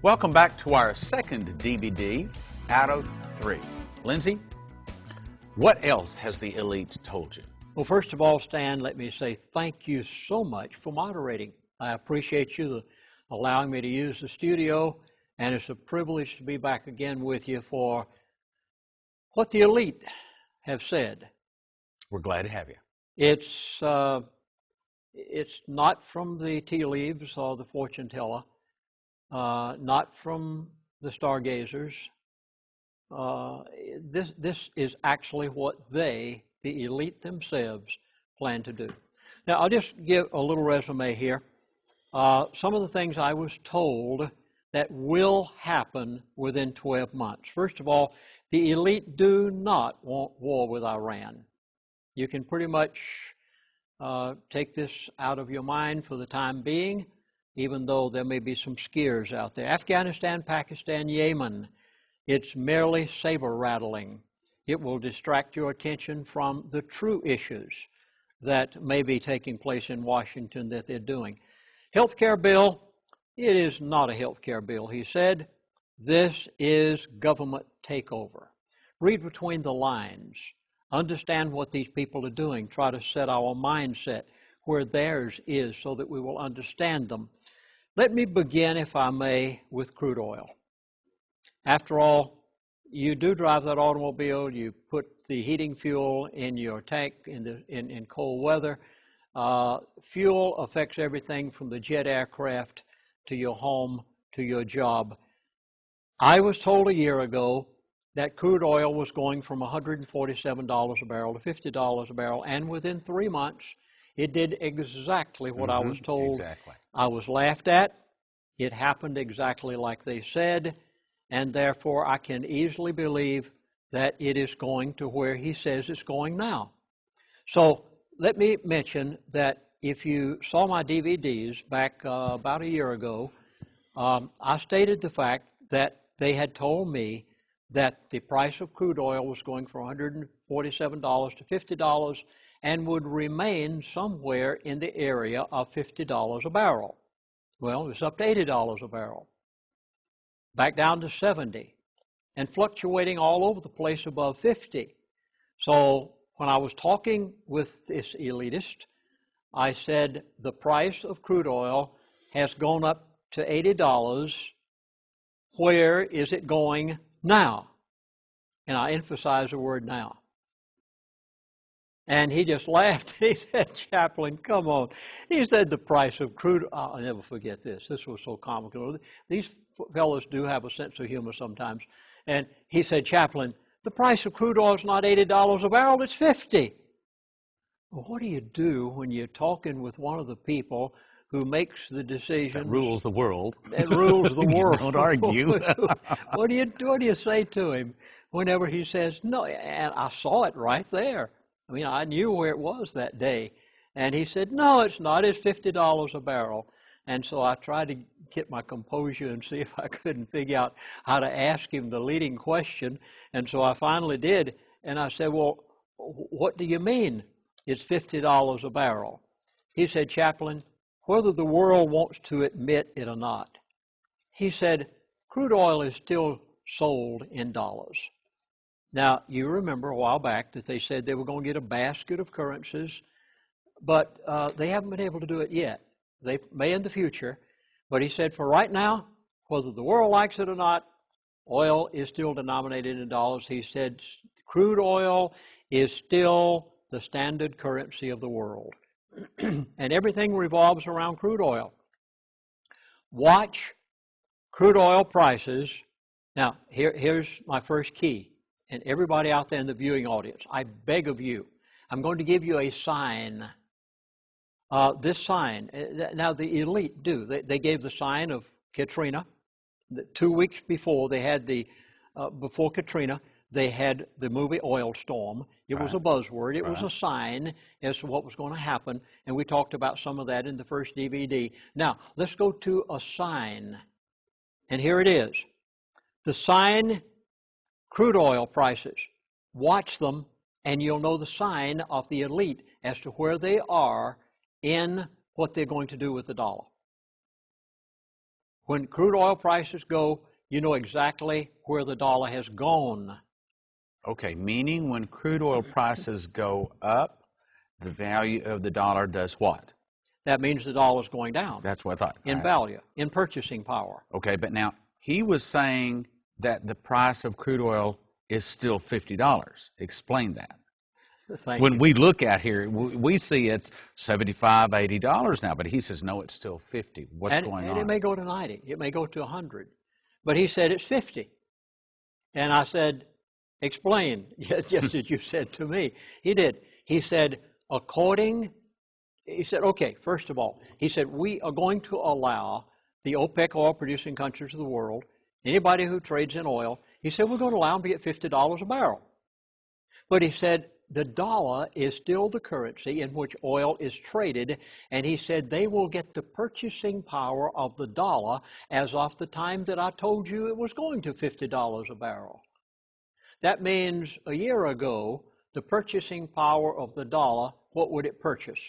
Welcome back to our second DVD out of 3. Lindsey, what else has the elite told you? Well, first of all, Stan, let me say thank you so much for moderating. I appreciate you allowing me to use the studio, and it's a privilege to be back again with you for what the elite have said. We're glad to have you. It's not from the tea leaves or the fortune teller, not from the stargazers. This is actually what the elite themselves, plan to do. Now, I'll just give a little resume here. Some of the things I was told that will happen within 12 months. First of all, the elite do not want war with Iran. You can pretty much take this out of your mind for the time being, even though there may be some skiers out there. Afghanistan, Pakistan, Yemen, it's merely saber rattling. It will distract your attention from the true issues that may be taking place in Washington that they're doing. Healthcare bill, it is not a healthcare bill, he said. This is government takeover. Read between the lines. Understand what these people are doing. Try to set our mindset where theirs is so that we will understand them. Let me begin, if I may, with crude oil. After all, you do drive that automobile, you put the heating fuel in your tank in cold weather. Fuel affects everything from the jet aircraft to your home to your job. I was told a year ago that crude oil was going from $147 a barrel to $50 a barrel, and within 3 months, it did exactly what I was told. Exactly. I was laughed at. It happened exactly like they said, and therefore I can easily believe that it is going to where he says it's going now. So let me mention that if you saw my DVDs back about a year ago, I stated the fact that they had told me that the price of crude oil was going from $147 to $50 and would remain somewhere in the area of $50 a barrel. Well, it's up to $80 a barrel, back down to $70, and fluctuating all over the place above $50. So when I was talking with this elitist, I said the price of crude oil has gone up to $80. Where is it going now? And I emphasize the word now. And he just laughed. He said, Chaplain, come on. He said the price of crude, I'll never forget this. This was so comical. These fellows do have a sense of humor sometimes. And he said, Chaplain, the price of crude oil is not $80 a barrel, it's $50. Well, what do you do when you're talking with one of the people who makes the decisions? That rules the world. That rules the world. Don't argue. What do you say to him whenever he says, no, and I saw it right there. I mean, I knew where it was that day. And he said, no, it's not. It's $50 a barrel. And so I tried to get my composure and see if I couldn't figure out how to ask him the leading question. And so I finally did. And I said, well, what do you mean it's $50 a barrel? He said, Chaplain, whether the world wants to admit it or not, he said, crude oil is still sold in dollars. Now, you remember a while back that they said they were going to get a basket of currencies, but they haven't been able to do it yet. They may in the future, but he said for right now, whether the world likes it or not, oil is still denominated in dollars. He said crude oil is still the standard currency of the world. And everything revolves around crude oil. Watch crude oil prices. Now, here's my first key. And everybody out there in the viewing audience, I beg of you, I'm going to give you a sign. This sign, now the elite do. They gave the sign of Katrina. 2 weeks before they had before Katrina, they had the movie Oil Storm. It was a buzzword. It was a sign as to what was going to happen. And we talked about some of that in the first DVD. Now, let's go to a sign. And here it is. The sign, crude oil prices. Watch them, and you'll know the sign of the elite as to where they are in what they're going to do with the dollar. When crude oil prices go, you know exactly where the dollar has gone. Okay, meaning when crude oil prices go up, the value of the dollar does what? That means the dollar is going down. That's what I thought. In value, in purchasing power. Okay, but now he was saying that the price of crude oil is still $50. Explain that. When we look at here, we see it's $75, $80 now, but he says, no, it's still 50. What's going on? And it may go to 90. It may go to 100. But he said it's 50. And I said, explain, just as you said to me. He did. He said, okay, first of all, he said, we are going to allow the OPEC oil-producing countries of the world, anybody who trades in oil, he said, we're going to allow them to get $50 a barrel. But he said, the dollar is still the currency in which oil is traded, and he said they will get the purchasing power of the dollar as of the time that I told you it was going to $50 a barrel. That means a year ago, the purchasing power of the dollar, what would it purchase?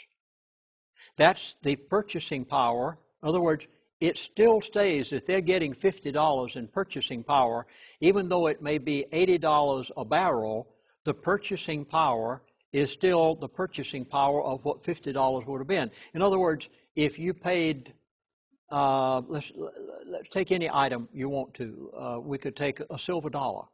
That's the purchasing power. In other words, it still stays that they're getting $50 in purchasing power, even though it may be $80 a barrel. The purchasing power is still the purchasing power of what $50 would have been. In other words, if you paid, let's take any item you want to. We could take a silver dollar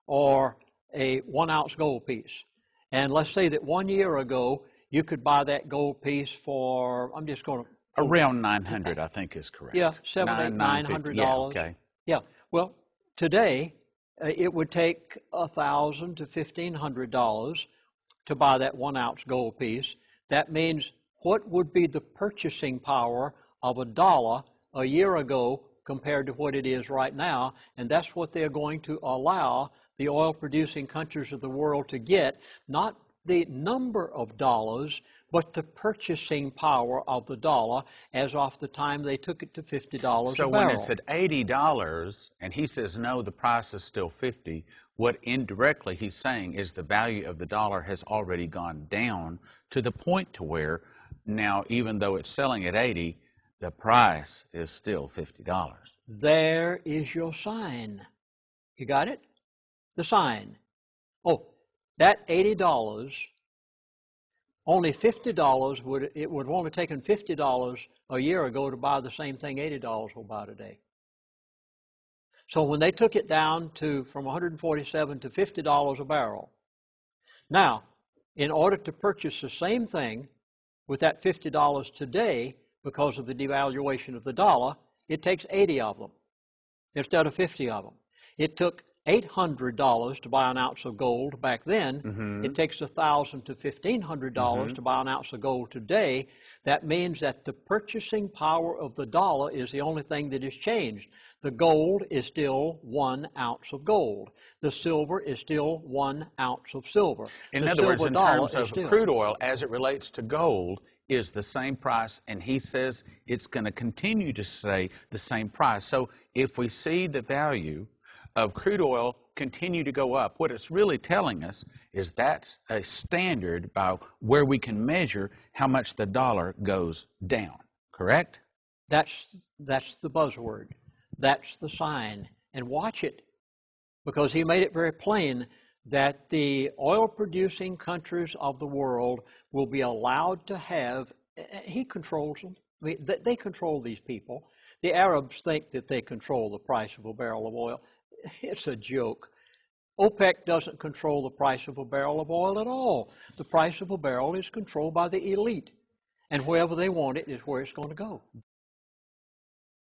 or a 1 ounce gold piece. And let's say that 1 year ago, you could buy that gold piece for, I'm just going to... Around $900, I think is correct. Yeah, $900. Yeah, okay. Yeah, well, today, it would take $1,000 to $1,500 to buy that 1 ounce gold piece. That means what would be the purchasing power of a dollar a year ago compared to what it is right now? And that's what they're going to allow the oil-producing countries of the world to get, not the number of dollars, but the purchasing power of the dollar as of the time they took it to $50 a barrel. So when it's at $80 and he says, no, the price is still 50, what indirectly he's saying is the value of the dollar has already gone down to the point to where now, even though it's selling at 80, the price is still $50. There is your sign. You got it? The sign. Oh, that $80, only $50 would have only taken $50 a year ago to buy the same thing $80 will buy today. So when they took it down from $147 to $50 a barrel, now, in order to purchase the same thing with that $50 today, because of the devaluation of the dollar, it takes 80 of them instead of 50 of them. It took $800 to buy an ounce of gold back then. Mm-hmm. It takes $1,000 to $1,500 to buy an ounce of gold today. That means that the purchasing power of the dollar is the only thing that has changed. The gold is still 1 ounce of gold. The silver is still 1 ounce of silver. In other words, in terms of crude oil, as it relates to gold, is the same price, and he says it's going to continue to stay the same price. So if we see the value of crude oil continue to go up, what it's really telling us is that's a standard by where we can measure how much the dollar goes down, correct? That's the buzzword. That's the sign. And watch it, because he made it very plain that the oil-producing countries of the world will be allowed to have, he controls them. I mean, they control these people. The Arabs think that they control the price of a barrel of oil. It's a joke. OPEC doesn't control the price of a barrel of oil at all. The price of a barrel is controlled by the elite. And wherever they want it is where it's going to go.